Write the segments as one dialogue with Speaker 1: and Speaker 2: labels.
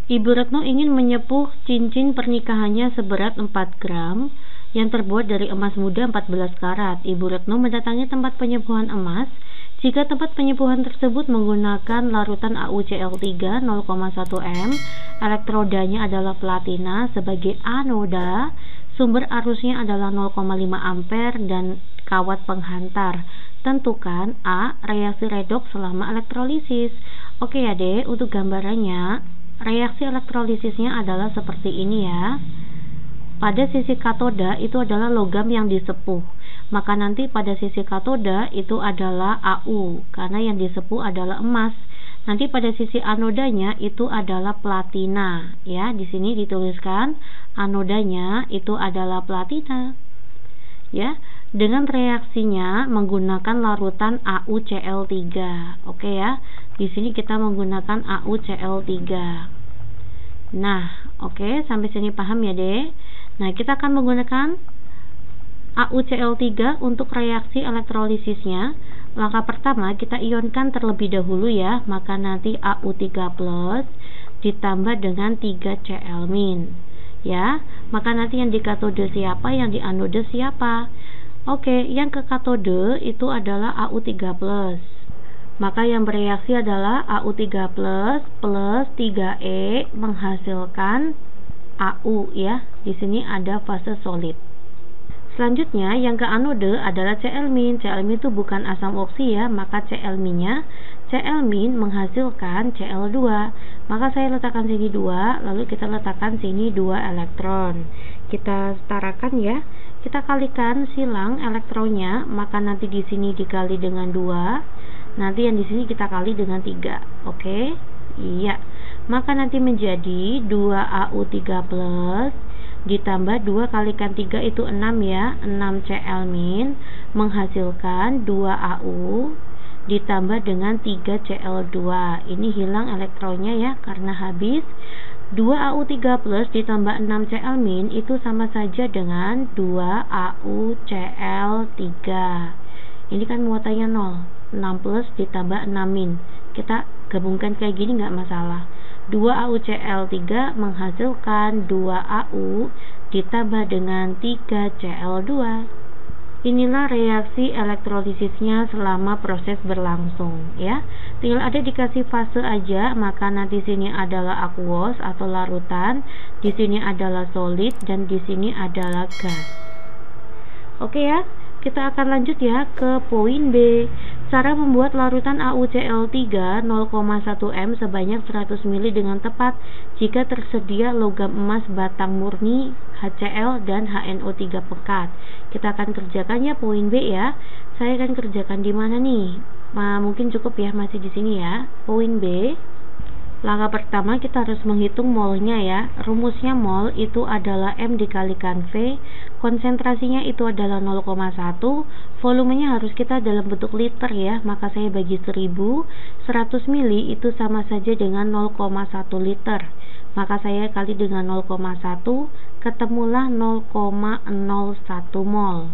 Speaker 1: Ibu Retno ingin menyepuh cincin pernikahannya seberat 4 gram yang terbuat dari emas muda 14 karat. Ibu Retno mendatangi tempat penyepuhan emas. Jika tempat penyepuhan tersebut menggunakan larutan AuCl3 0,1 m, elektrodanya adalah platina sebagai anoda, sumber arusnya adalah 0,5 ampere dan kawat penghantar. Tentukan A. Reaksi redoks selama elektrolisis. Oke ya dek, untuk gambarannya reaksi elektrolisisnya adalah seperti ini ya. Pada sisi katoda itu adalah logam yang disepuh, maka nanti pada sisi katoda itu adalah Au karena yang disepuh adalah emas. Nanti pada sisi anodanya itu adalah platina ya. Di sini dituliskan anodanya itu adalah platina ya, dengan reaksinya menggunakan larutan AuCl3. Oke ya. Di sini kita menggunakan AuCl3. Nah, oke, sampai sini paham ya, Dek? Nah, kita akan menggunakan AuCl3 untuk reaksi elektrolisisnya. Langkah pertama, kita ionkan terlebih dahulu ya, maka nanti Au3+ ditambah dengan 3Cl-. Ya, maka nanti yang di katode siapa, yang di anode siapa? Oke, yang ke katode itu adalah Au3+. Maka yang bereaksi adalah Au3+ plus 3E menghasilkan Au ya. Di sini ada fase solid. Selanjutnya yang ke anode adalah Cl-. Cl- itu bukan asam oksi ya, maka Cl-nya Cl- menghasilkan Cl2. Maka saya letakkan sini 2, lalu kita letakkan sini 2 elektron. Kita setarakan ya. Kita kalikan silang elektronnya, maka nanti di sini dikali dengan 2. Nanti yang di sini kita kali dengan 3. Oke? Iya. Maka nanti menjadi 2Au3+ ditambah 2 kalikan 3 itu 6 ya. 6 Cl- menghasilkan 2Au ditambah dengan 3Cl2. Ini hilang elektronnya ya karena habis. 2Au3+ ditambah 6 Cl- itu sama saja dengan 2AuCl3. Ini kan muatannya 0. 6 plus ditambah 6 kita gabungkan kayak gini nggak masalah. 2AuCl3 menghasilkan 2Au ditambah dengan 3Cl2. Inilah reaksi elektrolisisnya selama proses berlangsung ya. Tinggal ada dikasih fase aja, maka nanti sini adalah aqueous atau larutan, di sini adalah solid dan di sini adalah gas. Oke ya. Kita akan lanjut ya ke poin B. Cara membuat larutan AuCl3 0,1 m sebanyak 100 ml dengan tepat jika tersedia logam emas batang murni, HCl dan HNO3 pekat. Kita akan kerjakan ya poin B ya. Saya akan kerjakan di mana nih? Mungkin cukup ya masih di sini ya. Poin B. Langkah pertama kita harus menghitung molnya ya. Rumusnya mol itu adalah M dikalikan V, konsentrasinya itu adalah 0,1, volumenya harus kita dalam bentuk liter ya, maka saya bagi 1000, 100 mili itu sama saja dengan 0,1 liter, maka saya kali dengan 0,1, ketemulah 0,01 mol.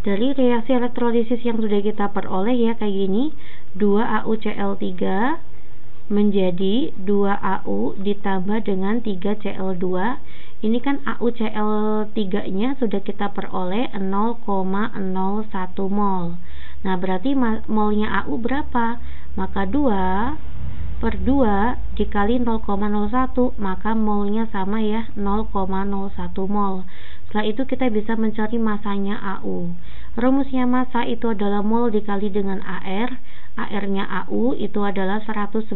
Speaker 1: Dari reaksi elektrolisis yang sudah kita peroleh ya kayak gini, 2AuCl3 menjadi 2Au ditambah dengan 3Cl2. Ini kan AuCl3 nya sudah kita peroleh 0,01 mol. Nah berarti molnya Au berapa? Maka 2 per 2 dikali 0,01, maka molnya sama ya, 0,01 mol. Setelah itu kita bisa mencari masanya Au. Rumusnya massa itu adalah mol dikali dengan AR. AR-nya Au itu adalah 197,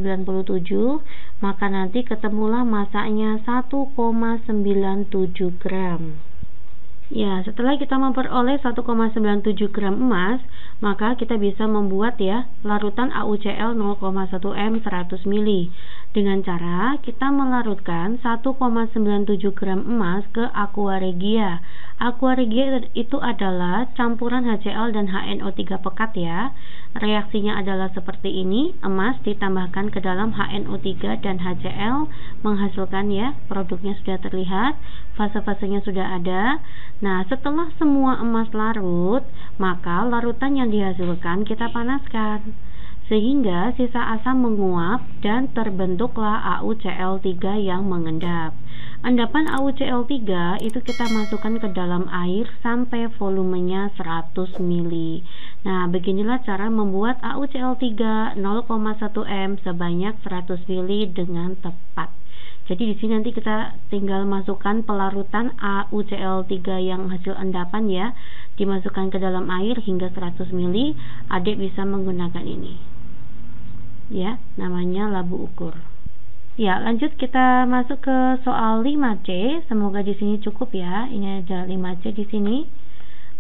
Speaker 1: maka nanti ketemulah masanya 1,97 gram. Ya, setelah kita memperoleh 1,97 gram emas, maka kita bisa membuat ya larutan AuCl 0,1 m 100 ml dengan cara kita melarutkan 1,97 gram emas ke aqua regia. Aqua regia itu adalah campuran HCl dan HNO3 pekat ya. Reaksinya adalah seperti ini, emas ditambahkan ke dalam HNO3 dan HCl menghasilkan ya, produknya sudah terlihat, fase-fasenya sudah ada. Nah, setelah semua emas larut, maka larutan yang dihasilkan kita panaskan. sehingga sisa asam menguap dan terbentuklah AuCl3 yang mengendap. Endapan AuCl3 itu kita masukkan ke dalam air sampai volumenya 100 ml. Nah, beginilah cara membuat AuCl3 0,1 m sebanyak 100 ml dengan tepat. Jadi di sini nanti kita tinggal masukkan pelarutan AuCl3 yang hasil endapan ya, dimasukkan ke dalam air hingga 100 ml. Adik bisa menggunakan ini. Ya, namanya labu ukur. Ya, lanjut kita masuk ke soal 5C. Semoga di sini cukup ya. Ini ada 5C di sini.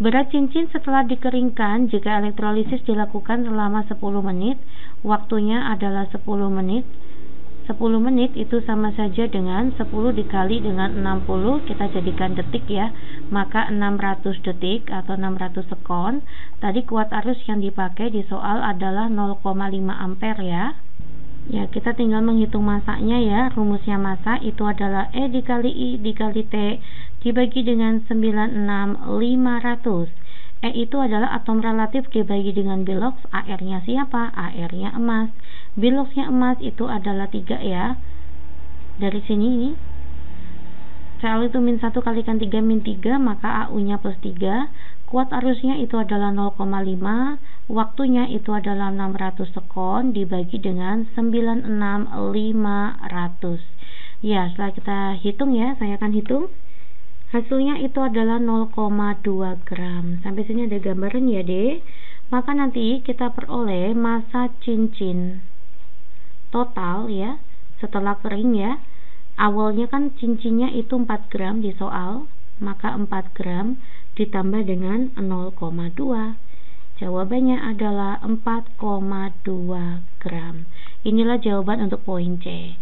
Speaker 1: Berat cincin setelah dikeringkan jika elektrolisis dilakukan selama 10 menit, waktunya adalah 10 menit. 10 menit itu sama saja dengan 10 dikali dengan 60, kita jadikan detik ya, maka 600 detik atau 600 sekon. Tadi kuat arus yang dipakai di soal adalah 0,5 ampere ya. Ya, kita tinggal menghitung masanya ya. Rumusnya massa itu adalah E dikali I dikali T dibagi dengan 96.500. E itu adalah atom relatif dibagi dengan bilox. AR-nya siapa? AR-nya emas. Biloxnya emas itu adalah 3 ya. Dari sini ini Cl itu min 1 kalikan 3 min 3, maka AU-nya plus 3. Kuat arusnya itu adalah 0,5, waktunya itu adalah 600 sekon dibagi dengan 96.500. Ya, setelah kita hitung ya, saya akan hitung. Hasilnya itu adalah 0,2 gram. Sampai sini ada gambaran ya, Dek. Maka nanti kita peroleh massa cincin total ya, setelah kering ya. Awalnya kan cincinnya itu 4 gram di soal, maka 4 gram ditambah dengan 0,2. Jawabannya adalah 4,2 gram. Inilah jawaban untuk poin C.